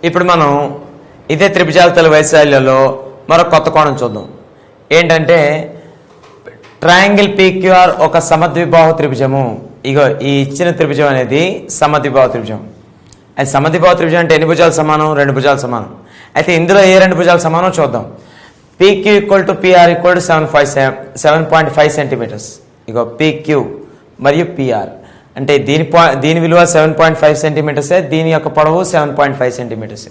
ఇప్పుడు మనం ఇదే త్రిభుజాల వైశాల్యంలో మరొక కొత్త కోణం చూద్దాం. ఏంటంటే ట్రయాంగిల్ PQR ఒక సమద్విబాహు త్రిభుజము. ఇగో ఈ ఇచ్చిన త్రిభుజం అనేది సమద్విబాహు త్రిభుజం. అది సమద్విబాహు త్రిభుజం అంటే ఎన్ని భుజాలు సమానం? 2 భుజాలు సమానం. అయితే ఇందులో ఏ 2 భుజాలు సమానం చూద్దాం. PQ = PR = 7.5 centimetres. ఇగో PQ మరియు PR అంటే దీని విలువ 7.5 సెంటీమీటర్సే, దీని యొక్క పొడవు 7.5 సెంటీమీటర్సే.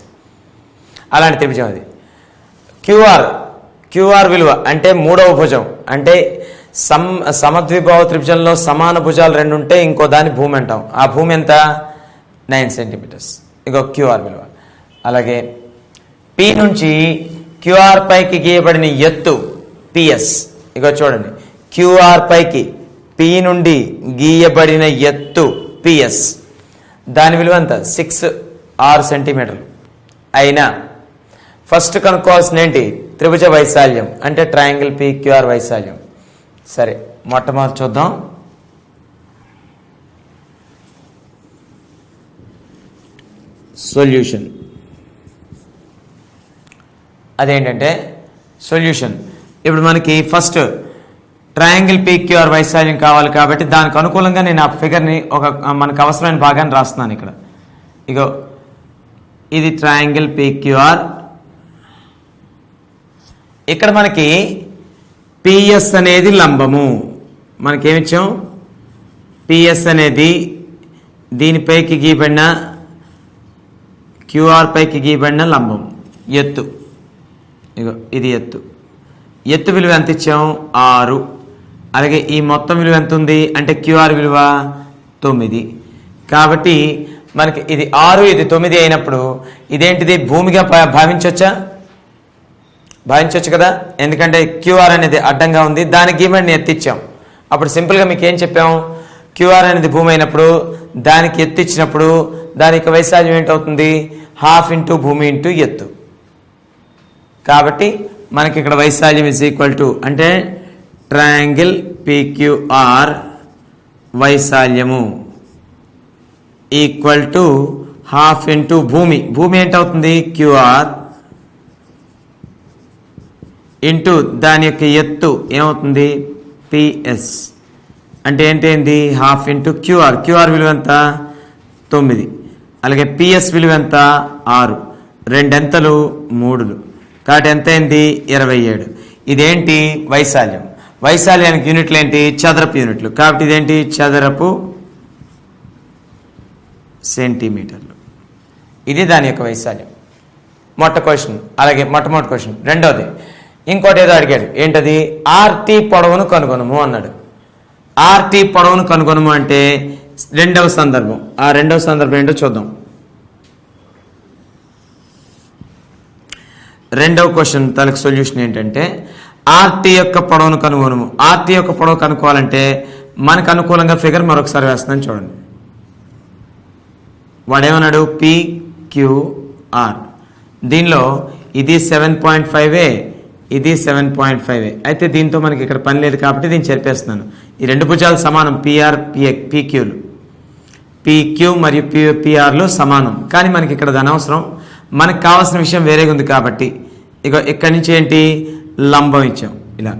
అలాంటి త్రిభుజం అది. QR విలువ అంటే 3వ భుజం. అంటే సమద్విబాహు త్రిభుజంలో సమాన భుజాలు 2 ఉంటే ఇంకో దాని భూమి అంటాం. ఆ భూమి ఎంత? 9 సెంటీమీటర్స్. ఇగో QR విలువ. అలాగే P నుంచి QR పైకి గీయబడిన ఎత్తు PS. ఇగో చూడండి, QR పైకి P నుండి గీయబడిన ఎత్తు PS. దాని విలువ ఎంత? 6 సెంటీమీటర్లు. అయినా ఫస్ట్ కనుక్కోవాల్సిన ఏంటి? త్రిభుజ వైశాల్యం అంటే ట్రయాంగిల్ PQR వైశాల్యం. సరే, మొట్టమొదటి చూద్దాం. సొల్యూషన్ అదేంటంటే సొల్యూషన్. ఇప్పుడు మనకి ఫస్ట్ ట్రయాంగిల్ PQR వైశాల్యం కావాలి కాబట్టి దానికి అనుకూలంగా నేను ఆ ఫిగర్ని మనకు అవసరమైన భాగాన్ని రాస్తున్నాను ఇక్కడ. ఇగో ఇది ట్రయాంగిల్ PQR. ఇక్కడ మనకి PS అనేది లంబము. మనకేమిచ్చాం? PS అనేది దీనిపైకి గీయబడిన QR పైకి గీయబడిన లంబం, ఎత్తు. ఇగో ఇది ఎత్తు విలువ ఎంత ఇచ్చాం? 6. అలాగే ఈ మొత్తం విలువ ఎంత ఉంది అంటే QR విలువ 9. కాబట్టి మనకి ఇది 6 ఇది 9 అయినప్పుడు ఇదేంటిది? భూమిగా భావించవచ్చు కదా, ఎందుకంటే QR అనేది అడ్డంగా ఉంది, దానికి గీయబడిన ఎత్తు ఇచ్చాం. అప్పుడు సింపుల్గా మీకు ఏం చెప్పాం? QR అనేది భూమి అయినప్పుడు దానికి ఎత్తు ఇచ్చినప్పుడు దాని యొక్క వైశాల్యం ఏంటవుతుంది? 1/2 ఇంటూ భూమి ఇంటూ ఎత్తు. కాబట్టి మనకి ఇక్కడ వైశాల్యం = అంటే ట్రయాంగిల్ PQR వైశాల్యము = 1/2 ఇంటూ భూమి ఏంటవుతుంది? QR ఇంటూ దాని యొక్క ఎత్తు ఏమవుతుంది? PS. అంటే ఏంటి? 1/2 ఇంటూ QR విలువ ఎంత? 9. అలాగే PS విలువ ఎంత? 6. 2 ఎంతలు? 3లు. కాబట్టి ఎంత అయింది? 27. ఇదేంటి? వైశాల్యానికి యూనిట్లు ఏంటి? చదరపు యూనిట్లు. కాబట్టి ఇదేంటి? చదరపు సెంటీమీటర్లు. ఇది దాని యొక్క వైశాల్యం. మొట్టమొదటి క్వశ్చన్. రెండవది ఇంకోటి ఏదో అడిగాడు. ఏంటది? RT పొడవును కనుగొనము అన్నాడు. RT పొడవును కనుగొనము అంటే రెండవ సందర్భం. ఆ రెండవ సందర్భం ఏంటో చూద్దాం. రెండవ క్వశ్చన్ తనకు సొల్యూషన్ ఏంటంటే RT యొక్క పొడవును కనుగొనము. RT యొక్క పొడవు కనుక్కోవాలంటే మనకు అనుకూలంగా ఫిగర్ మరొకసారి వేస్తుందని చూడండి. వాడేమన్నాడు? PQR. దీనిలో ఇది 7.5, ఇది 7.5. అయితే దీంతో మనకి ఇక్కడ పని లేదు కాబట్టి దీన్ని చెరిపేస్తున్నాను. ఈ 2 భుజాలు సమానం. PQలు PQ మరియు PRలు సమానం. కానీ మనకి ఇక్కడ దాని అవసరం. మనకు కావాల్సిన విషయం వేరేగా ఉంది కాబట్టి ఇక్కడి నుంచి ఏంటి? లంబం ఇచ్చాం ఇలా.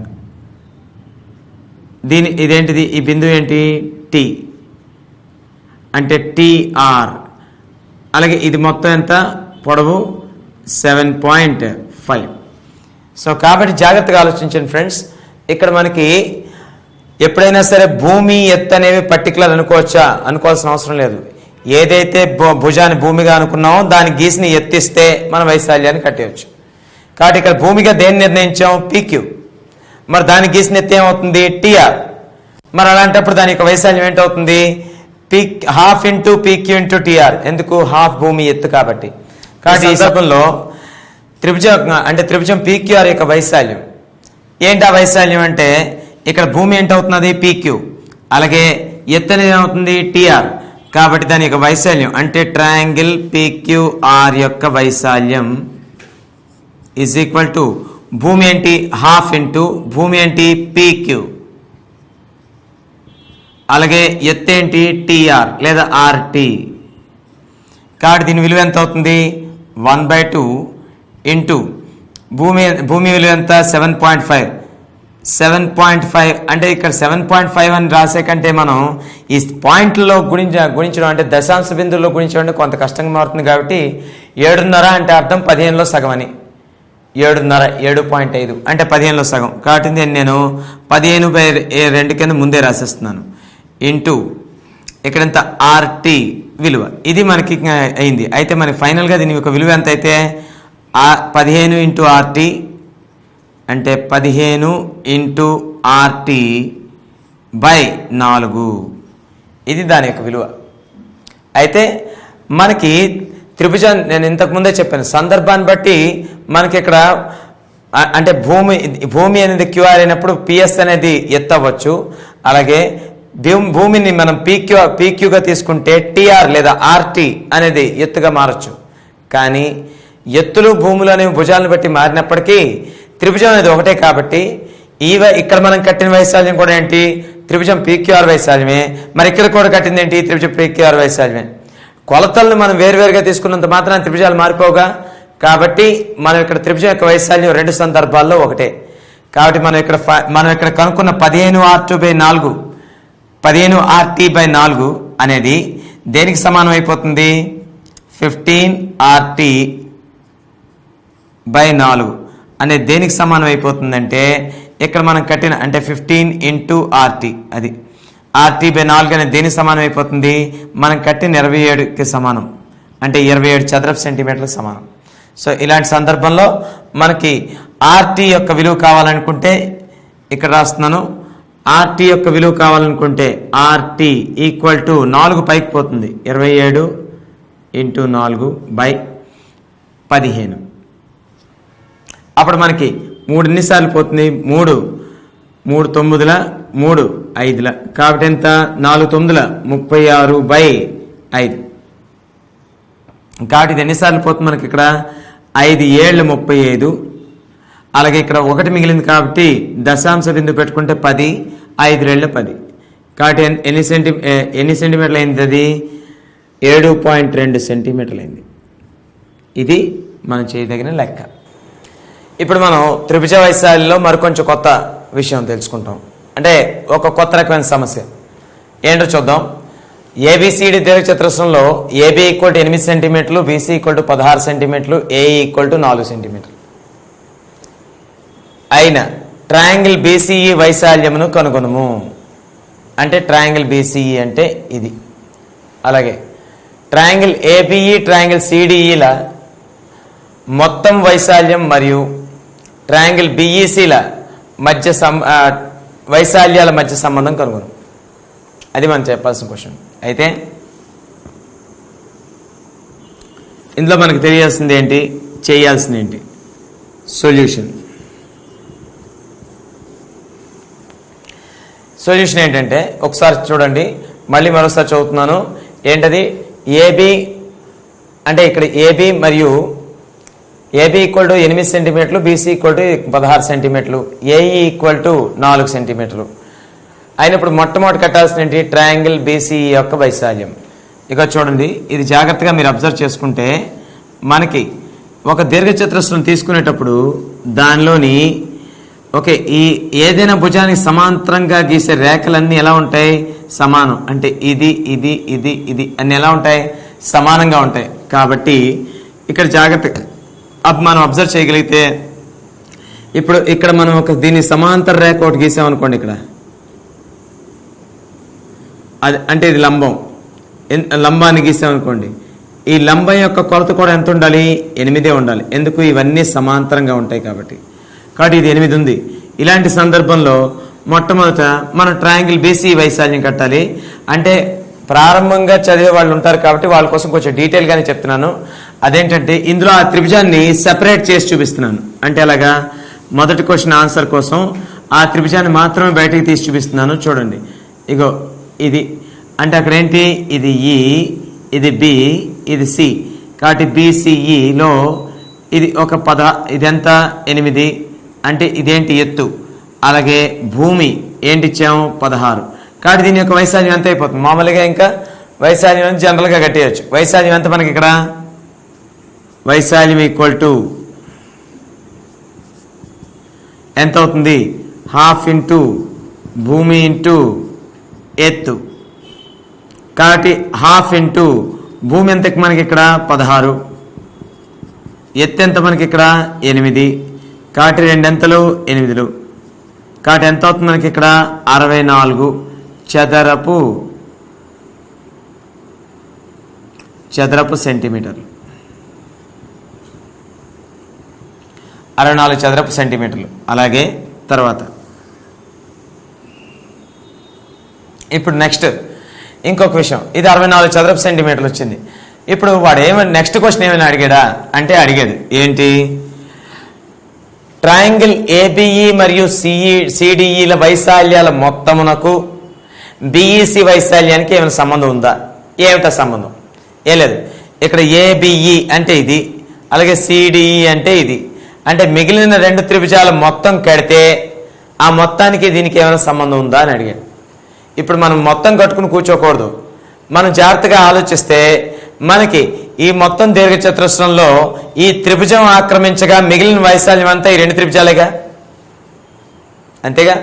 ఇదేంటిది? ఈ బిందువు ఏంటి? T అంటే TR. అలాగే ఇది మొత్తం ఎంత? పొడవు 7.5. సో కాబట్టి జాగ్రత్తగా ఆలోచించండి ఫ్రెండ్స్. ఇక్కడ మనకి ఎప్పుడైనా సరే భూమి ఎత్తు అనేవి పర్టికులర్ అనుకోవాల్సిన అవసరం లేదు. ఏదైతే భుజాన్ని భూమిగా అనుకున్నామో దాని గీసిని ఎత్తిస్తే మన వైశాల్యాన్ని కట్టేయచ్చు. కాబట్టి ఇక్కడ భూమిగా దేన్ని నిర్ణయించాం? PQ. మరి దాని గీసిన ఎత్తు ఏమవుతుంది? TR. మరి అలాంటప్పుడు దాని యొక్క వైశాల్యం ఏంటవుతుంది? 1/2 ఇంటూ PQ ఇంటూ TR. ఎందుకు? 1/2 భూమి ఎత్తు కాబట్టి. కాబట్టి ఈ సందర్భంలో త్రిభుజం PQR యొక్క వైశాల్యం ఏంటి? ఆ వైశాల్యం అంటే ఇక్కడ భూమి ఏంటవుతున్నది? PQ. అలాగే ఎత్తు అనేది ఏమవుతుంది? TR. కాబట్టి దాని యొక్క వైశాల్యం అంటే ట్రయాంగిల్ PQR యొక్క వైశాల్యం = భూమి ఏంటి? 1/2 ఇంటూ భూమి ఏంటి? PQ. అలాగే ఎత్తు ఏంటి? TR లేదా RT. కాబట్టి దీని విలువ ఎంత అవుతుంది? 1/2 ఇంటూ భూమి విలువ ఎంత 7.5. 7.5 అంటే ఇక్కడ 7.5 అని రాసే కంటే మనం ఈ పాయింట్లలో గుణించడం అంటే దశాంశ బిందువుల్లో గుణించడం అంటే కొంత కష్టంగా మారుతుంది. కాబట్టి 7.5 అంటే అర్థం 15లో సగం అని. 7.5 7.5 అంటే 15లో సగం. కాబట్టి నేను 15/2 కింద ముందే రాసేస్తున్నాను. ఇంటూ ఇక్కడంత RT విలువ ఇది మనకి అయింది. అయితే మనకి ఫైనల్గా దీని యొక్క విలువ ఎంత అయితే 15 ఇంటూ RT అంటే 15 ఇంటూ RT బై 4 ఇది దాని యొక్క విలువ. అయితే మనకి త్రిభుజం నేను ఇంతకుముందే చెప్పాను సందర్భాన్ని బట్టి మనకి ఇక్కడ అంటే భూమి అనేది క్యూఆర్ అయినప్పుడు పిఎస్ అనేది ఎత్తు అవ్వచ్చు. అలాగే భూమిని మనం పీక్యూగా తీసుకుంటే టీఆర్ లేదా ఆర్టీ అనేది ఎత్తుగా మారచ్చు. కానీ ఎత్తులు భూములు అనేవి భుజాలను బట్టి మారినప్పటికీ త్రిభుజం అనేది ఒకటే. కాబట్టి ఇక్కడ మనం కట్టిన వైశాల్యం కూడా ఏంటి త్రిభుజం పీక్యూఆర్ వైశాల్యమే. మరి ఇక్కడ కూడా కట్టింది ఏంటి త్రిభుజం పీక్యూఆర్ వైశాల్యమే. కొలతలను మనం వేరువేరుగా తీసుకున్నంత మాత్రం త్రిభుజాలు మారిపోగా. కాబట్టి మనం ఇక్కడ త్రిభుజం యొక్క వైశాల్యం 2 సందర్భాల్లో ఒకటే. కాబట్టి మనం ఇక్కడ కనుక్కున్న 15R2/4 15RT/4 అనేది దేనికి సమానం అయిపోతుంది 15RT/4 అనేది దేనికి సమానం అయిపోతుందంటే ఇక్కడ మనం కట్టిన అంటే 15 ఇంటూ RT అది RT/4 అనేది దేనికి సమానం అయిపోతుంది మనం కట్టిన 27కి సమానం అంటే 27 చదరపు సెంటీమీటర్లకు సమానం. సో ఇలాంటి సందర్భంలో మనకి RT యొక్క విలువ కావాలనుకుంటే ఇక్కడ రాస్తున్నాను. RT యొక్క విలువ కావాలనుకుంటే RT ఈక్వల్ టు 4 పైకి పోతుంది 27 ఇంటూ 4/15. అప్పుడు మనకి 3 ఎన్నిసార్లు పోతుంది 3 9ల 3 5ల కాబట్టి ఎంత 4 9ల 36/5. కాబట్టి ఇది ఎన్నిసార్లు పోతుంది మనకి ఇక్కడ 5 7 35. అలాగే ఇక్కడ 1 మిగిలింది కాబట్టి దశాంశ బిందువు పెట్టుకుంటే 10 5 2 10. కాబట్టి ఎన్ని సెంటీమీటర్లు అయింది అది 7.2 సెంటీమీటర్లు అయింది. ఇది మనం చేయదగిన లెక్క. ఇప్పుడు మనం త్రిభుజ వైశాల్యంలో మరికొంచెం కొత్త విషయం తెలుసుకుంటాం. అంటే ఒక కొత్త రకమైన సమస్య ఏంటో చూద్దాం. ఏబిసిడి దీర్ఘచతురస్రంలో ఏబి ఈక్వల్ టు 8 సెంటీమీటర్లు, బీసీ ఈక్వల్ టు 16 సెంటీమీటర్లు, ఏఈ ఈక్వల్ టు 4 సెంటీమీటర్లు అయిన ట్రయాంగిల్ బీసీఈ వైశాల్యమును కనుగొనుము. అంటే ట్రయాంగిల్ బీసీఈ అంటే ఇది. అలాగే ట్రయాంగిల్ ఏబిఈ ట్రయాంగిల్ సిడిఈల మొత్తం వైశాల్యం మరియు ట్రయాంగిల్ బిఈసీల మధ్య వైశాల్యాల మధ్య సంబంధం కనుగొను. అది మనం చెప్పాల్సిన క్వశ్చన్. అయితే ఇందులో మనకు తెలియాల్సింది ఏంటి చేయాల్సింది ఏంటి సొల్యూషన్ ఏంటంటే ఒకసారి చూడండి, మళ్ళీ మరోసారి చదువుతున్నాను. ఏంటది ఏబి అంటే ఇక్కడ ఏబి మరియు ఏబి ఈక్వల్ టు 8 సెంటీమీటర్లు, బీసీ ఈక్వల్ టు 16 సెంటీమీటర్లు, ఏఈ ఈక్వల్ టు 4 సెంటీమీటర్లు అయినప్పుడు మొట్టమొదటి కట్టాల్సిన ఏంటి ట్రయాంగిల్ బీసీఈ యొక్క వైశాల్యం. ఇక చూడండి, ఇది జాగ్రత్తగా మీరు అబ్జర్వ్ చేసుకుంటే మనకి ఒక దీర్ఘచతురస్రం తీసుకునేటప్పుడు దానిలోని ఓకే ఈ ఏదైనా భుజానికి సమాంతరంగా గీసే రేఖలన్నీ ఎలా ఉంటాయి సమానం. అంటే ఇది ఇది ఇది ఇది అన్ని ఎలా ఉంటాయి సమానంగా ఉంటాయి. కాబట్టి ఇక్కడ జాగ్రత్తగా మనం అబ్జర్వ్ చేయగలిగితే ఇప్పుడు ఇక్కడ మనం ఒక దీన్ని సమాంతర రేఖ ఒకటి గీసామనుకోండి. ఇక్కడ అది అంటే ఇది లంబాన్ని గీసామనుకోండి. ఈ లంబం యొక్క కొలత కూడా ఎంత ఉండాలి 8 ఉండాలి. ఎందుకు ఇవన్నీ సమాంతరంగా ఉంటాయి కాబట్టి ఇది 8 ఉంది. ఇలాంటి సందర్భంలో మొట్టమొదట మనం ట్రయాంగిల్ బీసీ వైశాల్యం కట్టాలి. అంటే ప్రారంభంగా చదివే వాళ్ళు ఉంటారు కాబట్టి వాళ్ళ కోసం కొంచెం డీటెయిల్గానే చెప్తున్నాను. అదేంటంటే ఇందులో ఆ త్రిభుజాన్ని సెపరేట్ చేసి చూపిస్తున్నాను. అంటే అలాగా మొదటి క్వశ్చన్ ఆన్సర్ కోసం ఆ త్రిభుజాన్ని మాత్రమే బయటికి తీసి చూపిస్తున్నాను. చూడండి, ఇగో ఇది అంటే అక్కడ ఏంటి ఇది ఈ, ఇది బి, ఇది సి. కాబట్టి బీసీఈలో ఇది ఒక ఇదెంత 8 అంటే ఇదేంటి ఎత్తు. అలాగే భూమి ఏంటి ఇచ్చాము 16. కాబట్టి దీని యొక్క వైశాల్యం ఎంత అయిపోతుంది మామూలుగా ఇంకా వైశాల్యం జనరల్గా కట్టేయచ్చు. వైశాల్యం ఎంత మనకి ఇక్కడ వైశాల్యం ఈక్వల్ టు ఎంత అవుతుంది? హాఫ్ ఇంటూ భూమి ఇంటూ ఎత్తు. కాబట్టి హాఫ్ ఇంటూ భూమి ఎంతకి మనకి ఇక్కడ 16, ఎత్తు ఎంత మనకి ఇక్కడ 8, కాబట్టి 2 ఎంతలు 8. కాబట్టి ఎంత అవుతుంది మనకి ఇక్కడ 64 చదరపు సెంటీమీటర్లు. 64 చదరపు సెంటీమీటర్లు. అలాగే తర్వాత ఇప్పుడు నెక్స్ట్ ఇంకొక విషయం, ఇది 64 చదరపు సెంటీమీటర్లు వచ్చింది. ఇప్పుడు వాడు నెక్స్ట్ క్వశ్చన్ ఏమైనా అడిగాడా అంటే అడిగాడు ఏంటి? ట్రయాంగిల్ ఏబిఈ మరియు సిడిఈల వైశాల్యాల మొత్తమునకు బిఈసి వైశాల్యానికి ఏమైనా సంబంధం ఉందా? ఏమిటా సంబంధం? ఏం లేదు. ఇక్కడ ఏబిఈ అంటే ఇది, అలాగే సిడిఈ అంటే ఇది. అంటే మిగిలిన 2 త్రిభుజాల మొత్తం కడితే ఆ మొత్తానికి దీనికి ఏమైనా సంబంధం ఉందా అని అడిగాడు. ఇప్పుడు మనం మొత్తం కట్టుకుని కూర్చోకూడదు. మనం జాగ్రత్తగా ఆలోచిస్తే మనకి ఈ మొత్తం దీర్ఘచతురస్రంలో ఈ త్రిభుజం ఆక్రమించగా మిగిలిన వైశాల్యం అంతా ఈ 2 త్రిభుజాలేగా, అంతేగా?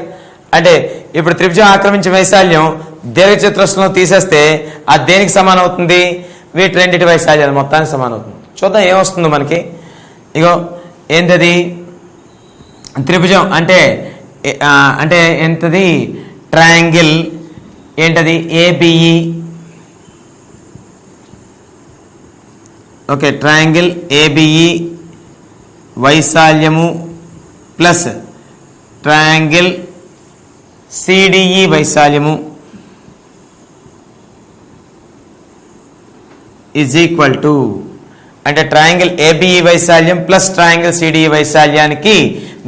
అంటే ఇప్పుడు త్రిభుజం ఆక్రమించే వైశాల్యం దీర్ఘచతురస్రంలో తీసేస్తే అది దేనికి సమానం అవుతుంది? వీటి 2 వైశాల్యాలు మొత్తానికి సమానం అవుతుంది. చూద్దాం ఏమొస్తుందో మనకి. ఇగో ఏంటది? త్రిభుజం అంటే ఎంతది? ట్రయాంగిల్ ఏంటది? ఏబిఈ. ఓకే, ట్రయాంగిల్ ఏబిఈ వైశాల్యము ప్లస్ ట్రయాంగిల్ సిడిఈ వైశాల్యము ఈజ్ ఈక్వల్ టు, అంటే ట్రయాంగిల్ ఏబిఈ వైశాల్యం ప్లస్ ట్రయాంగిల్ సిడిఈ వైశాల్యానికి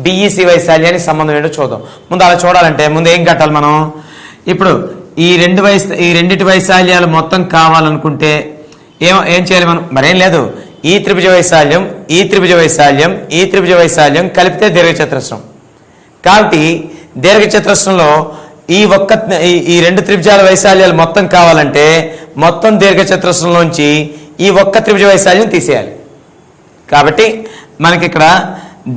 బిఈసి వైశాల్యానికి సంబంధం ఏంటో చూద్దాం. ముందు అలా చూడాలంటే ముందు ఏం కట్టాలి మనం? ఇప్పుడు ఈ 2 వైశాల్యాలు మొత్తం కావాలనుకుంటే ఏం చేయాలి మనం? మరేం లేదు, ఈ త్రిభుజ వైశాల్యం, ఈ త్రిభుజ వైశాల్యం, ఈ త్రిభుజ వైశాల్యం కలిపితే దీర్ఘచతురస్రం. కాబట్టి దీర్ఘచతురస్రంలో ఈ 2 త్రిభుజాల వైశాల్యాలు మొత్తం కావాలంటే మొత్తం దీర్ఘచతురస్రంలోంచి ఈ ఒక్క త్రిభుజ వైశాల్యం తీసేయాలి. కాబట్టి మనకి ఇక్కడ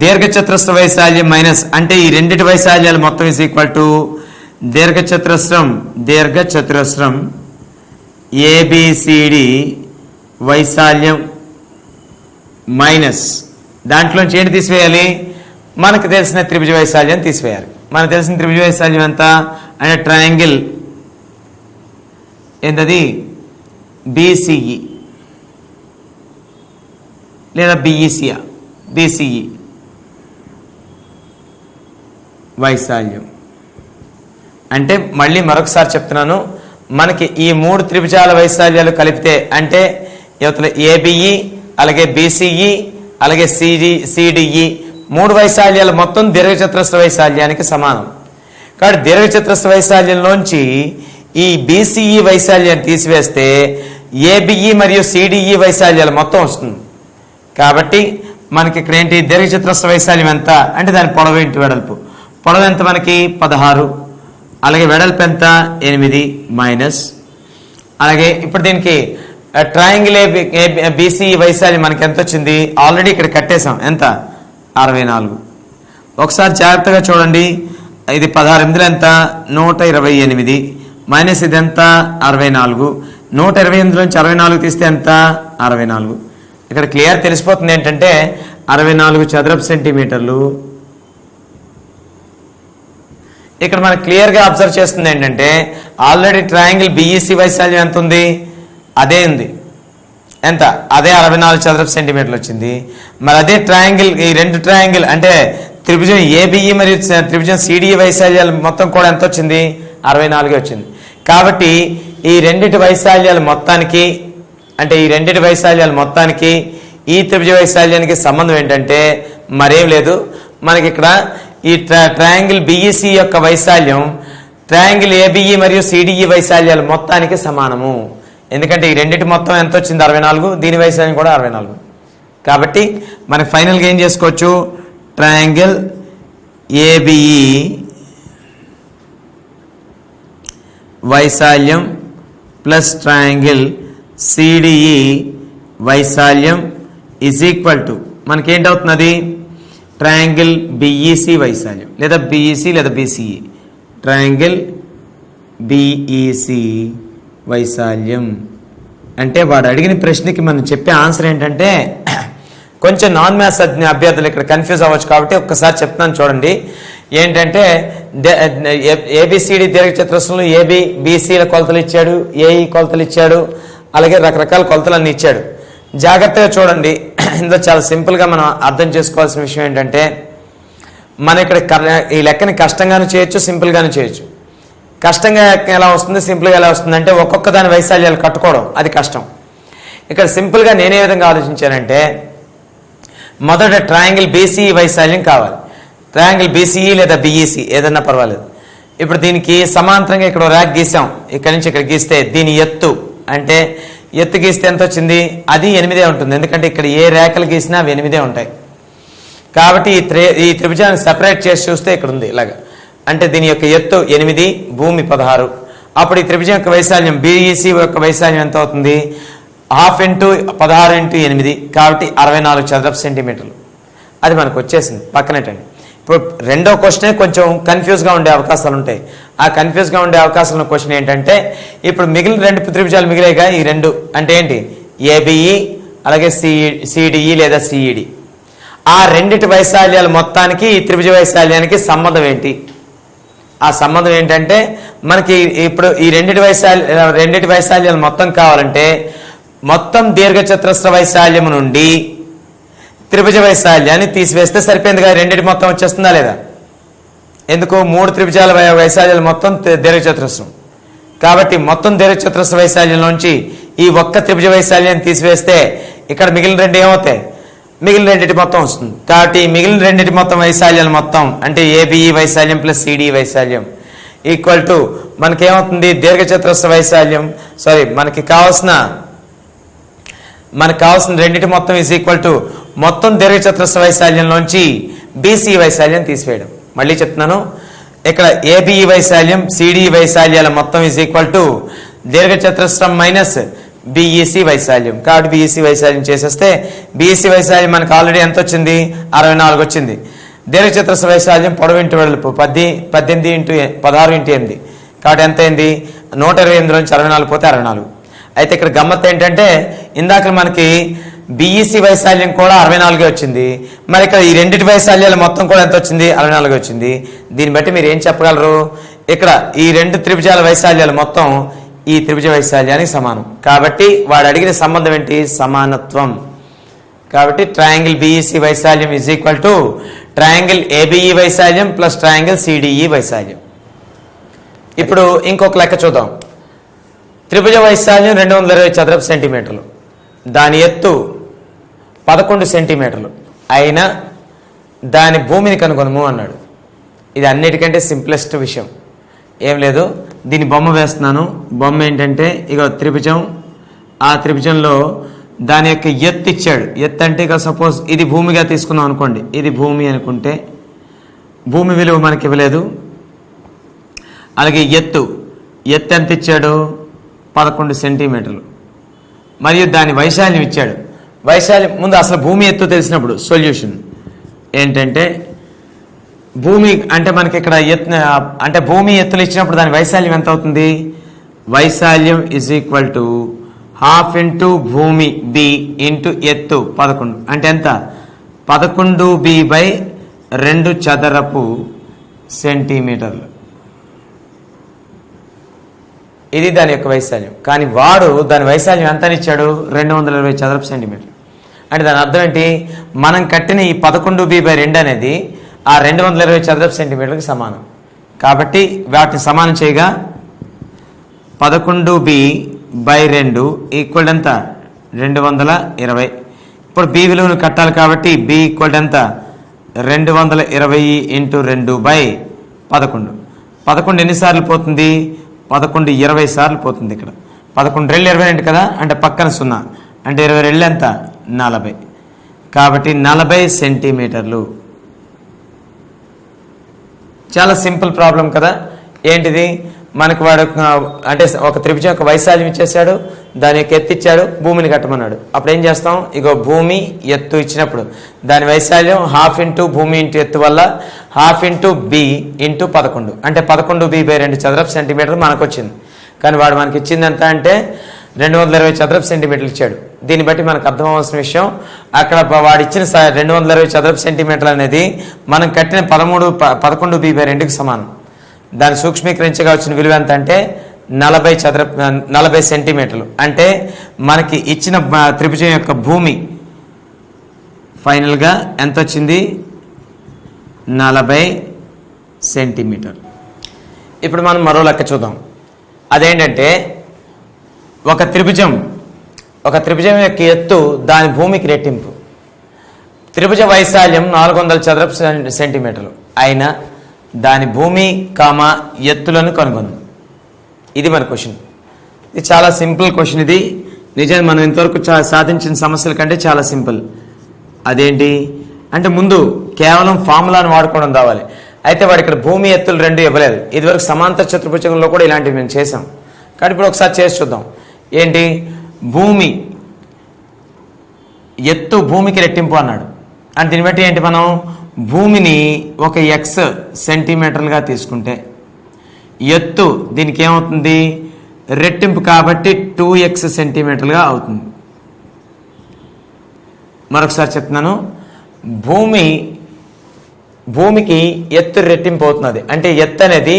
దీర్ఘచతురస్ర వైశాల్యం మైనస్ అంటే ఈ 2 వైశాల్యాలు మొత్తం ఈజ్ ఈక్వల్ టు దీర్ఘచతురస్రం ఏబిసిడి వైశాల్యం మైనస్ దాంట్లోంచి ఏంటి తీసివేయాలి? మనకు తెలిసిన త్రిభుజ వైశాల్యం తీసివేయాలి. మనకు తెలిసిన త్రిభుజ వైశాల్యం ఎంత అంటే ట్రయాంగిల్ ఏంటది? బిసిఈ లేదా బిఈసియా, బిసిఈ వైశాల్యం. అంటే మళ్ళీ మరొకసారి చెప్తున్నాను, మనకి ఈ 3 త్రిభుజాల వైశాల్యాలు కలిపితే అంటే యువతల ఏబిఈ అలాగే బిసిఈ అలాగే సిడిఈ 3 వైశాల్యాలు మొత్తం దీర్ఘచతురస్ర వైశాల్యానికి సమానం. కాబట్టి దీర్ఘచతురస్ర వైశాల్యంలోంచి ఈ బిసిఈ వైశాల్యాన్ని తీసివేస్తే ఏబిఈ మరియు సిడిఈ వైశాల్యాలు మొత్తం వస్తుంది. కాబట్టి మనకి ఇక్కడ ఏంటి? దీర్ఘచతురస్ర వైశాల్యం ఎంత అంటే దాని పొడవు ఇంటి వెడల్పు. పొడవు ఎంత మనకి? 16. అలాగే వెడల్పు ఎంత? 8 మైనస్. అలాగే ఇప్పుడు దీనికి ట్రయాంగిల్ బిసిఈ వైశాల్యం మనకి ఎంత వచ్చింది? ఆల్రెడీ ఇక్కడ కట్టేసాం. ఎంత? 64. ఒకసారి జాగ్రత్తగా చూడండి. ఇది 16 ఎంత? 128 మైనస్ ఇది ఎంత? 64. 128 నుంచి 64 తీస్తే ఎంత? 64. ఇక్కడ క్లియర్ తెలిసిపోతుంది ఏంటంటే 64 చదరపు సెంటీమీటర్లు. ఇక్కడ మనకు క్లియర్గా అబ్జర్వ్ చేస్తుంది ఏంటంటే ఆల్రెడీ ట్రయాంగిల్ బిఈసి వైశాల్యం ఎంత ఉంది? అదే ఉంది. ఎంత? అదే 64 చదరపు సెంటీమీటర్లు వచ్చింది. మరి అదే ట్రయాంగిల్, ఈ 2 ట్రయాంగిల్ అంటే త్రిభుజం ఏబిఈ మరియు త్రిభుజం సిడిఈ వైశాల్యాలు మొత్తం కూడా ఎంత వచ్చింది? 64 వచ్చింది. కాబట్టి ఈ 2 వైశాల్యాల మొత్తానికి అంటే ఈ 2 వైశాల్యాల మొత్తానికి ఈ త్రిభుజ వైశాల్యానికి సంబంధం ఏంటంటే మరేం లేదు, మనకి ఇక్కడ ఈ ట్రయాంగిల్ బిఈసి యొక్క వైశాల్యం ట్రయాంగిల్ ఏబిఈ మరియు సిడిఈ వైశాల్యాల మొత్తానికి సమానము. ఎందుకంటే ఈ 2 మొత్తం ఎంత వచ్చింది? 64. దీని వైశాల్యం కూడా 64. కాబట్టి మనకి ఫైనల్గా ఏం చేసుకోవచ్చు? ట్రయాంగిల్ ఏబిఈ వైశాల్యం ప్లస్ ట్రయాంగిల్ సిడిఈ వైశాల్యం ఈజ్ ఈక్వల్ టు మనకేంటవుతున్నది ట్రయాంగిల్ బిఈసి వైశాల్యం లేదా బిఈసి లేదా బీసీఈ ట్రయాంగిల్ బిఈసి వైశాల్యం అంటే వాడు అడిగిన ప్రశ్నకి మనం చెప్పే ఆన్సర్ ఏంటంటే కొంచెం నాన్ మ్యాథ్స్ అభ్యర్థులు ఇక్కడ కన్ఫ్యూజ్ అవ్వచ్చు కాబట్టి ఒక్కసారి చెప్తున్నాను చూడండి. ఏంటంటే ఏబిసిడి దీర్ఘచతురస్రంలో ఏబి బీసీల కొలతలు ఇచ్చాడు, ఏఈ కొలతలు ఇచ్చాడు, అలాగే రకరకాల కొలతలన్నీ ఇచ్చాడు. జాగ్రత్తగా చూడండి. ఇందులో చాలా సింపుల్గా మనం అర్థం చేసుకోవాల్సిన విషయం ఏంటంటే మన ఇక్కడ ఈ లెక్కని కష్టంగానే చేయొచ్చు, సింపుల్గానే చేయొచ్చు. కష్టంగా ఎలా వస్తుంది, సింపుల్గా ఎలా వస్తుంది అంటే ఒక్కొక్క దాని వైశాల్యాలు కట్టుకోవడం అది కష్టం. ఇక్కడ సింపుల్గా నేనే విధంగా ఆలోచించానంటే మొదట ట్రయాంగిల్ బీసీఈ వైశాల్యం కావాలి. ట్రయాంగిల్ బీసీఈ లేదా బిఈసి ఏదన్నా పర్వాలేదు. ఇప్పుడు దీనికి సమాంతరంగా ఇక్కడ ర్యాక్ గీసాం. ఇక్కడ నుంచి ఇక్కడ గీస్తే దీని ఎత్తు అంటే ఎత్తు గీస్తే ఎంత వచ్చింది, అది 8 ఉంటుంది. ఎందుకంటే ఇక్కడ ఏ రేఖలు గీసినా అవి 8 ఉంటాయి. కాబట్టి ఈ త్రిభుజాన్ని సెపరేట్ చేసి చూస్తే ఇక్కడ ఉంది ఇలాగా. అంటే దీని యొక్క ఎత్తు 8, భూమి 16. అప్పుడు ఈ త్రిభుజం యొక్క వైశాల్యం బిఈసి యొక్క వైశాల్యం ఎంత అవుతుంది, 12 ఇంటూ 16 ఇంటూ 8 కాబట్టి 64 చదరపు సెంటీమీటర్లు. అది మనకు వచ్చేసింది. పక్కనేటండి. ఇప్పుడు రెండో క్వశ్చనే కొంచెం కన్ఫ్యూజ్గా ఉండే అవకాశాలు ఉంటాయి. ఆ కన్ఫ్యూజ్గా ఉండే అవకాశం క్వశ్చన్ ఏంటంటే ఇప్పుడు మిగిలిన 2 త్రిభుజాలు మిగిలేగా ఈ 2 అంటే ఏంటి, ఏబిఈ అలాగే సిడిఈ లేదా సిఈడి. ఆ రెండిటి వైశాల్యాల మొత్తానికి ఈ త్రిభుజ వైశాల్యానికి సంబంధం ఏంటి? ఆ సంబంధం ఏంటంటే మనకి ఇప్పుడు ఈ రెండిటి వైశాల్యాలు మొత్తం కావాలంటే మొత్తం దీర్ఘచతురస్ర వైశాల్యం నుండి త్రిభుజ వైశాల్యాన్ని తీసివేస్తే సరిపోయిందిగా. రెండిటి మొత్తం వచ్చేస్తుందా లేదా? ఎందుకు 3 త్రిభుజాల వైశాల్యాలు మొత్తం దీర్ఘచతురస్రం కాబట్టి మొత్తం దీర్ఘచతురస్ర వైశాల్యంలోంచి ఈ ఒక్క త్రిభుజ వైశాల్యాన్ని తీసివేస్తే ఇక్కడ మిగిలిన 2 ఏమవుతాయి, మిగిలిన రెండింటి మొత్తం వస్తుంది. కాబట్టి మిగిలిన రెండింటి మొత్తం వైశాల్యాలు మొత్తం అంటే ఏబిఈ వైశాల్యం ప్లస్ సిడిఈ వైశాల్యం ఈక్వల్ టు మనకేమవుతుంది, దీర్ఘచతురస్ర వైశాల్యం మనకి కావాల్సిన రెండింటి మొత్తం ఈజ్ ఈక్వల్ టు మొత్తం దీర్ఘచతురస్ర వైశాల్యంలోంచి బీసీ వైశాల్యం తీసివేయడం. మళ్ళీ చెప్తున్నాను, ఇక్కడ ఏబిఈ వైశాల్యం సిడిఈ వైశాల్యాల మొత్తం ఈజ్ ఈక్వల్ టు దీర్ఘచతురస్రం మైనస్ బిఈసి వైశాల్యం. కాబట్టి బిఈసి వైశాల్యం చేసేస్తే బిఈసి వైశాల్యం మనకు ఆల్రెడీ ఎంత వచ్చింది, 64 వచ్చింది. దీర్ఘచతురస్ర వైశాల్యం పొడవు ఇంటూ వెడల్పు 18 ఇంటూ 16 ఇంటూ 8 కాబట్టి ఎంత అయింది, 128 నుంచి 64 పోతే 64. అయితే ఇక్కడ గమ్మత్తు ఏంటంటే ఇందాక మనకి బిఈసి వైశాల్యం కూడా 64 వచ్చింది. మరి ఇక్కడ ఈ రెండింటి వైశాల్యాలు మొత్తం కూడా ఎంత వచ్చింది, 64 వచ్చింది. దీన్ని బట్టి మీరు ఏం చెప్పగలరు, ఇక్కడ ఈ 2 త్రిభుజాల వైశాల్యాలు మొత్తం ఈ త్రిభుజ వైశాల్యానికి సమానం. కాబట్టి వాడు అడిగిన సంబంధం ఏంటి, సమానత్వం. కాబట్టి ట్రయాంగిల్ బిఈసి వైశాల్యం is equal to triangle ABE వైశాల్యం ప్లస్ ట్రయాంగిల్ సిడిఈ వైశాల్యం. ఇప్పుడు ఇంకొక లెక్క చూద్దాం. త్రిభుజ వైశాల్యం 220 చదరపు సెంటీమీటర్లు, దాని ఎత్తు 11 సెంటీమీటర్లు అయినా దాని భూమిని కనుగొనము అన్నాడు. ఇది అన్నిటికంటే సింప్లెస్ట్ విషయం. ఏం లేదు, దీని బొమ్మ వేస్తున్నాను. బొమ్మ ఏంటంటే ఇక త్రిభుజం, ఆ త్రిభుజంలో దాని యొక్క ఎత్తు ఇచ్చాడు. ఎత్తు అంటే ఇక సపోజ్ ఇది భూమిగా తీసుకున్నాం అనుకోండి, ఇది భూమి అనుకుంటే భూమి విలువ మనకి ఇవ్వలేదు. అలాగే ఎత్తు ఎంత ఇచ్చాడు, 11 సెంటీమీటర్లు. మరియు దాని వైశాల్యం ఇచ్చాడు. వైశాల్యం ముందు అసలు భూమి ఎత్తు తెలిసినప్పుడు సొల్యూషన్ ఏంటంటే భూమి అంటే మనకి ఇక్కడ ఎత్తు అంటే భూమి ఎత్తులు ఇచ్చినప్పుడు దాని వైశాల్యం ఎంత అవుతుంది, వైశాల్యం ఈజ్ ఈక్వల్ టు 1/2 ఇంటూ భూమి బి ఇంటూ ఎత్తు 11 అంటే ఎంత, 11b/2 చదరపు సెంటీమీటర్లు. ఇది దాని యొక్క వైశాల్యం. కానీ వాడు దాని వైశాల్యం ఎంత ఇచ్చాడు, 220 చదరపు సెంటీమీటర్లు. అంటే దాని అర్థం ఏంటి, మనం కట్టిన ఈ 11b/2 అనేది ఆ 220 చదరపు సెంటీమీటర్కి సమానం. కాబట్టి వాటిని సమానం చేయగా 11b/2 ఈక్వల్ ఎంత, 220. ఇప్పుడు బి విలువను కట్టాలి కాబట్టి బి ఈక్వల్ ఎంత, 220 ఇంటూ 2/11. 11 ఎన్నిసార్లు పోతుంది, 11 20 సార్లు పోతుంది. ఇక్కడ 11 2 22 కదా, అంటే పక్కన 0 అంటే 22 ఎంత, 40. కాబట్టి 40 సెంటీమీటర్లు. చాలా సింపుల్ ప్రాబ్లం కదా. ఏంటిది, మనకు వాడు అంటే ఒక త్రిభుజం యొక్క వైశాల్యం ఇచ్చేసాడు, దాని యొక్క ఎత్తు ఇచ్చాడు, భూమిని కట్టమన్నాడు. అప్పుడు ఏం చేస్తాం, ఇగో భూమి ఎత్తు ఇచ్చినప్పుడు దాని వైశాల్యం ½ ఇంటూ భూమి ఇంటూ ఎత్తు వల్ల ½ ఇంటూ బి ఇంటూ 11 అంటే 11b/2 చదరపు సెంటీమీటర్లు మనకు వచ్చింది. కానీ వాడు మనకి ఇచ్చింది ఎంత అంటే 220 చదరపు సెంటీమీటర్లు ఇచ్చాడు. దీన్ని బట్టి మనకు అర్థం అవ్వాల్సిన విషయం, అక్కడ వాడు ఇచ్చిన 220 చదరపు సెంటీమీటర్లు అనేది మనం కట్టిన 11b/2కి సమానం. దాన్ని సూక్ష్మీకరించగా వచ్చిన విలువ ఎంత అంటే 40 సెంటీమీటర్లు. అంటే మనకి ఇచ్చిన త్రిభుజం యొక్క భూమి ఫైనల్గా ఎంత వచ్చింది, 40 సెంటీమీటర్లు. ఇప్పుడు మనం మరో లెక్క చూద్దాం. అదేంటంటే ఒక త్రిభుజం యొక్క ఎత్తు దాని భూమికి రెట్టింపు. త్రిభుజ వైశాల్యం 400 చదరపు సెంటీమీటర్లు అయినా దాని భూమి ఎత్తులను కనుగొను. ఇది మన క్వశ్చన్. ఇది చాలా సింపుల్ క్వశ్చన్. ఇది నిజంగా మనం ఇంతవరకు సాధించిన సమస్యల కంటే చాలా సింపుల్. అదేంటి అంటే ముందు కేవలం ఫార్ములాను వాడుకోవడం రావాలి. అయితే వాడు ఇక్కడ భూమి ఎత్తులు 2 ఇవ్వలేదు. ఇదివరకు సమాంతర చతుర్భుజంలో కూడా ఇలాంటివి మేము చేసాం. కానీ ఇప్పుడు ఒకసారి చేసి చూద్దాం. ఏంటి, భూమి ఎత్తు భూమికి రెట్టింపు అన్నాడు. అంటే దీన్ని బట్టి ఏంటి, మనం భూమిని ఒక x సెంటీమీటర్లుగా తీసుకుంటే ఎత్తు దీనికి ఏమవుతుంది, రెట్టింపు కాబట్టి 2x సెంటీమీటర్లుగా అవుతుంది. మరొకసారి చెప్తున్నాను, భూమికి ఎత్తు రెట్టింపు అవుతున్నది. అంటే ఎత్తు అనేది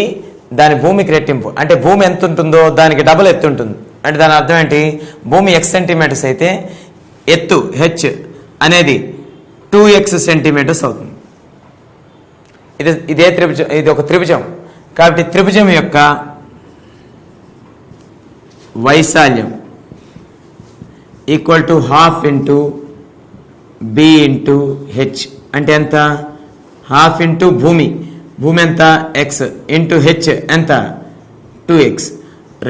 దాని భూమికి రెట్టింపు. అంటే భూమి ఎంత ఉంటుందో దానికి డబుల్ ఎత్తు ఉంటుంది. అంటే దాని అర్థం ఏంటి, భూమి x సెంటీమీటర్స్ అయితే ఎత్తు h అనేది 2x సెంటీమీటర్స్ అవుతుంది. ఇదే త్రిభుజం, ఇది ఒక త్రిభుజం కాబట్టి త్రిభుజం యొక్క వైశాల్యం equal to 1/2 into b into h. అంటే ఎంత, 1/2 ఇంటూ భూమి ఎంత x ఇంటూ h ఎంత 2x.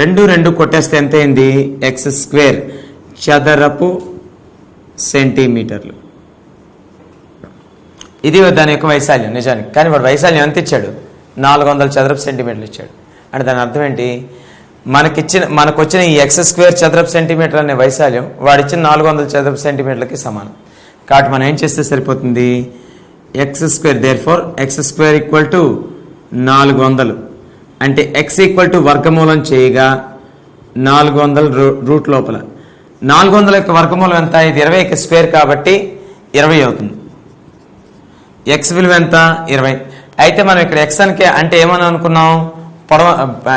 2 కొట్టేస్తే ఎంత అయింది, x² చదరపు సెంటీమీటర్లు. ఇది దాని యొక్క వైశాల్యం నిజానికి. కానీ వాడు వైశాల్యం ఎంత ఇచ్చాడు, 400 చదరపు సెంటీమీటర్లు ఇచ్చాడు. అంటే దాని అర్థం ఏంటి, మనకు వచ్చిన ఈ x² చదరపు సెంటీమీటర్ అనే వైశాల్యం వాడిచ్చిన 400 చదరపు సెంటీమీటర్లకి సమానం. కాబట్టి మనం ఏం చేస్తే సరిపోతుంది, x², therefore x² equal to 400. అంటే x ఈక్వల్ టు వర్గమూలం చేయగా 400 రూట్ లోపల 400 యొక్క వర్గమూలం ఎంత, ఇది 20కి స్క్వేర్ కాబట్టి 20 అవుతుంది. x విలువ ఎంత, 20. అయితే మనం ఇక్కడ x అంటే ఏమని అనుకున్నాం,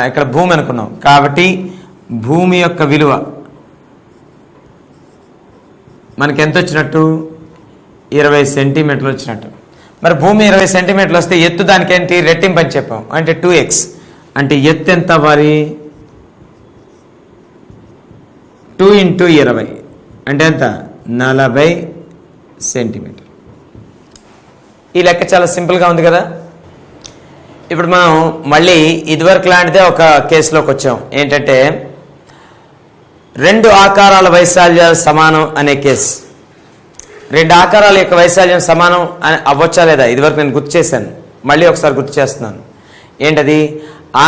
ఇక్కడ భూమి అనుకున్నాం. కాబట్టి భూమి యొక్క విలువ మనకి ఎంత వచ్చినట్టు, 20 సెంటీమీటర్లు వచ్చినట్టు. మరి భూమి 20 సెంటీమీటర్లు వస్తే ఎత్తు దానికి ఏంటి, రెట్టింపు అని చెప్పాం. అంటే 2x. అంటే ఎత్తు ఎంత మరి, 2 ఇంటూ 20 అంటే ఎంత, 40 సెంటీమీటర్. ఈ లెక్క చాలా సింపుల్గా ఉంది కదా. ఇప్పుడు మనం మళ్ళీ ఇదివరకు లాంటిదే ఒక కేసులోకి వచ్చాం. ఏంటంటే 2 ఆకారాల వైశాల్యాలు సమానం అనే కేసు. 2 ఆకారాల యొక్క వైశాల్యం సమానం అని అవ్వచ్చా లేదా, ఇదివరకు నేను గుర్తు చేశాను, మళ్ళీ ఒకసారి గుర్తు చేస్తున్నాను. ఏంటది,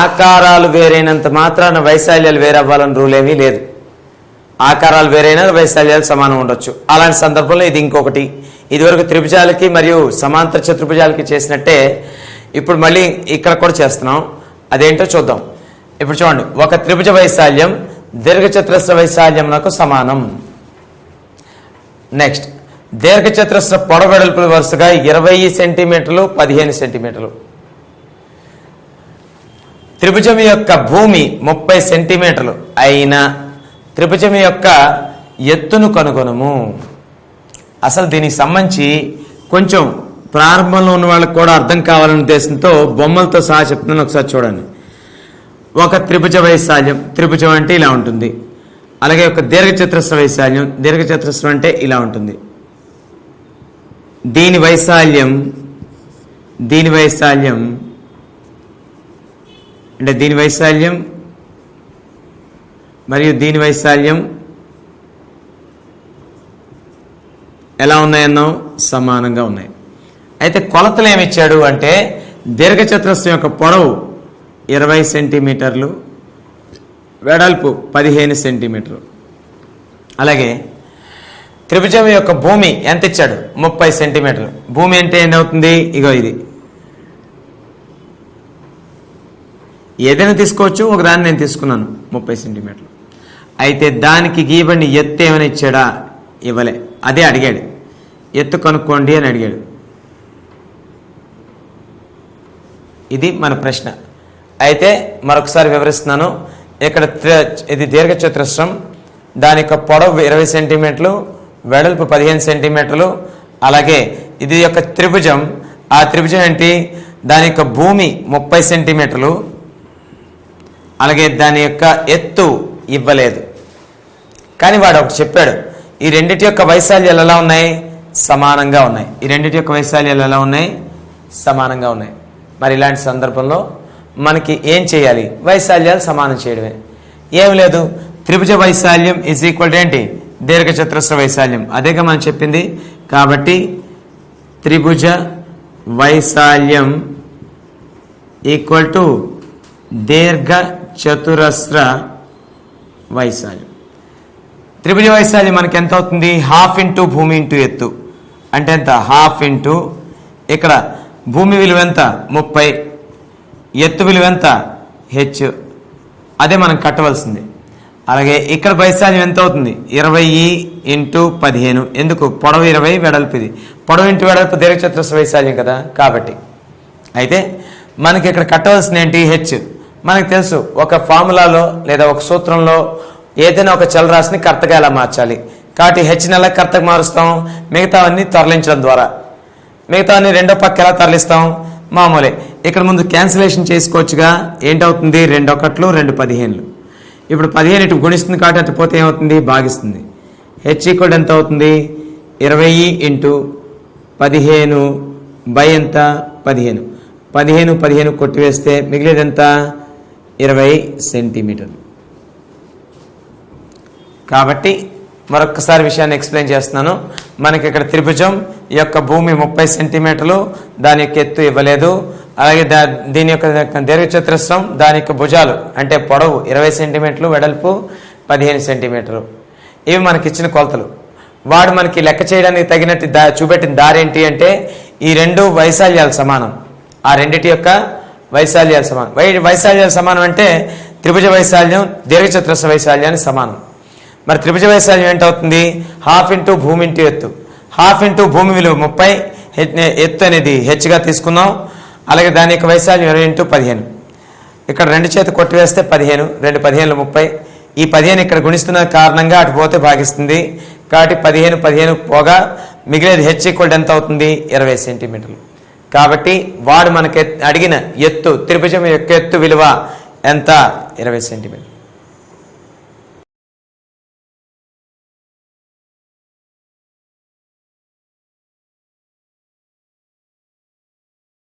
ఆకారాలు వేరైనంత మాత్రాన వైశాల్యాలు వేరే అవ్వాలని రూల్ ఏమీ లేదు. ఆకారాలు వేరైనా వైశాల్యాలు సమానం ఉండొచ్చు. అలాంటి సందర్భంలో ఇది ఇంకొకటి. ఇదివరకు త్రిభుజాలకి మరియు సమాంతర చతుర్భుజాలకి చేసినట్టే ఇప్పుడు మళ్ళీ ఇక్కడ కూడా చేస్తున్నాం. అదేంటో చూద్దాం. ఇప్పుడు చూడండి, ఒక త్రిభుజ వైశాల్యం దీర్ఘచతురస్ర వైశాల్యంకు సమానం. నెక్స్ట్, దీర్ఘచతురస్ర పొడవు వెడల్పులు వరుసగా 20 సెంటీమీటర్లు 15 సెంటీమీటర్లు. త్రిభుజం యొక్క భూమి 30 సెంటీమీటర్లు అయిన త్రిభుజం యొక్క ఎత్తును కనుగొనము. అసలు దీనికి సంబంధించి కొంచెం ప్రారంభంలో ఉన్న వాళ్ళకి కూడా అర్థం కావాలనే ఉద్దేశంతో బొమ్మలతో సహా చెప్తున్నాను, ఒకసారి చూడండి. ఒక త్రిభుజ వైశాల్యం, త్రిభుజం అంటే ఇలా ఉంటుంది. అలాగే ఒక దీర్ఘచతురస్ర వైశాల్యం, దీర్ఘచతురస్రం అంటే ఇలా ఉంటుంది. దీని వైశాల్యం అంటే దీని వైశాల్యం మరియు దీని వైశాల్యం ఎలా ఉన్నాయన్నాం, సమానంగా ఉన్నాయి. అయితే కొలతలు ఏమిచ్చాడు అంటే దీర్ఘచతురస్రం యొక్క పొడవు 20 సెంటీమీటర్లు, వెడల్పు 15 సెంటీమీటర్లు. అలాగే త్రిభుజం యొక్క భూమి ఎంత ఇచ్చాడు? 30 సెంటీమీటర్లు. భూమి అంటే ఏమవుతుంది? ఇగో ఇది ఏదైనా తీసుకోవచ్చు, ఒకదాన్ని నేను తీసుకున్నాను 30 సెంటీమీటర్లు. అయితే దానికి గీయబడిన ఎత్తు ఏమైనా ఇచ్చాడా? ఇవ్వలే. అదే అడిగాడు, ఎత్తు కనుక్కోండి అని అడిగాడు. ఇది మన ప్రశ్న. అయితే మరొకసారి వివరిస్తున్నాను. ఇక్కడ ఇది దీర్ఘచతురస్రం, దాని యొక్క పొడవు 20 సెంటీమీటర్లు, వెడల్పు 15 సెంటీమీటర్లు. అలాగే ఇది యొక్క త్రిభుజం. ఆ త్రిభుజం ఏంటి? దాని యొక్క భూమి 30 సెంటీమీటర్లు, అలాగే దాని యొక్క ఎత్తు ఇవ్వలేదు. కానీ వాడు ఒకటి చెప్పాడు, ఈ రెండిటి యొక్క వైశాల్యాలు ఎలా ఉన్నాయి? సమానంగా ఉన్నాయి. ఈ రెండిటి యొక్క వైశాల్యాలు ఎలా ఉన్నాయి? సమానంగా ఉన్నాయి. మరి ఇలాంటి సందర్భంలో మనకి ఏం చేయాలి? వైశాల్యాలు సమానం చేయడమే. ఏం లేదు, త్రిభుజ వైశాల్యం ఈజ్ ఈక్వల్ టు ఏంటి? దీర్ఘచతురస్ర వైశాల్యం. అదేగా మనం చెప్పింది. కాబట్టి త్రిభుజ వైశాల్యం ఈక్వల్ టు దీర్ఘ చతురస్ర వైశాల్యం. త్రిభుజ వైశాల్యం మనకి ఎంత అవుతుంది? హాఫ్ ఇంటూ భూమి ఇంటూ ఎత్తు. అంటే ఎంత? హాఫ్ ఇంటూ ఇక్కడ భూమి విలువ ఎంత? 30, ఎత్తు విలువ ఎంత? హెచ్. అదే మనం కట్టవలసింది. అలాగే ఇక్కడ వైశాల్యం ఎంత అవుతుంది? 20 ఇంటూ 15. ఎందుకు? పొడవు 20, వెడల్పు ఇది. పొడవు ఇంటూ వెడల్పు దీర్ఘచతురస్ర వైశాల్యం కదా. కాబట్టి అయితే మనకి ఇక్కడ కట్టవలసింది ఏంటి? హెచ్. మనకు తెలుసు, ఒక ఫార్ములాలో లేదా ఒక సూత్రంలో ఏదైనా ఒక చలరాశిని కర్తగా ఎలా మార్చాలి. కాబట్టి హెచ్ని ఎలా కర్తగా మారుస్తాం? మిగతావన్నీ తరలించడం ద్వారా. మిగతావన్నీ రెండో పక్క ఎలా తరలిస్తాం? మామూలే. ఇక్కడ ముందు క్యాన్సిలేషన్ చేసుకోవచ్చుగా. ఏంటవుతుంది? 2 1 2 15. ఇప్పుడు 15 ఇటు గుణిస్తుంది కాబట్టి అటు పోతే ఏమవుతుంది? భాగిస్తుంది. హెచ్ ఈక్వల్ ఎంత అవుతుంది? 20 ఇంటూ 15 బై ఎంత? 15. 15 కొట్టివేస్తే మిగిలేది ఎంత? 20 సెంటీమీటర్లు. కాబట్టి మరొకసారి విషయాన్ని ఎక్స్ప్లెయిన్ చేస్తున్నాను. మనకి ఇక్కడ త్రిభుజం యొక్క భూమి 30 సెంటీమీటర్లు, దాని యొక్క ఎత్తు ఇవ్వలేదు. అలాగే దీని యొక్క దీర్ఘచతురస్రం, దాని యొక్క భుజాలు అంటే పొడవు 20 సెంటీమీటర్లు, వెడల్పు 15 సెంటీమీటర్లు. ఇవి మనకి ఇచ్చిన కొలతలు. వాడు మనకి లెక్క చేయడానికి తగినట్టు చూపెట్టిన దారి ఏంటి అంటే ఈ రెండు వైశాల్యాలు సమానం. ఆ రెండిటి యొక్క వైశాల్యాలు సమానం. వైశాల్యాలు సమానం అంటే త్రిభుజ వైశాల్యం దీర్ఘచతురస్ర వైశాల్యానికి సమానం. మరి త్రిభుజ వైశాల్యం ఏంటవుతుంది? హాఫ్ ఇంటూ భూమి ఇంటూ ఎత్తు. హాఫ్ ఇంటూ భూమి విలువ 30, ఎత్తు అనేది హెచ్గా తీసుకున్నాం. అలాగే దాని యొక్క వైశాల్యం 20 ఇంటూ 15. ఇక్కడ 2 చేత కొట్టివేస్తే 15, 2 15 30. ఈ 15 ఇక్కడ గుణిస్తున్న కారణంగా అటు పోతే భాగిస్తుంది. కాబట్టి 15 పోగా మిగిలేది హెచ్ ఈక్వల్ ఎంత అవుతుంది? 20 సెంటీమీటర్లు. కాబట్టి వాడు మనకి అడిగిన ఎత్తు, త్రిభుజం యొక్క ఎత్తు విలువ ఎంత? 20 సెంటీమీటర్లు.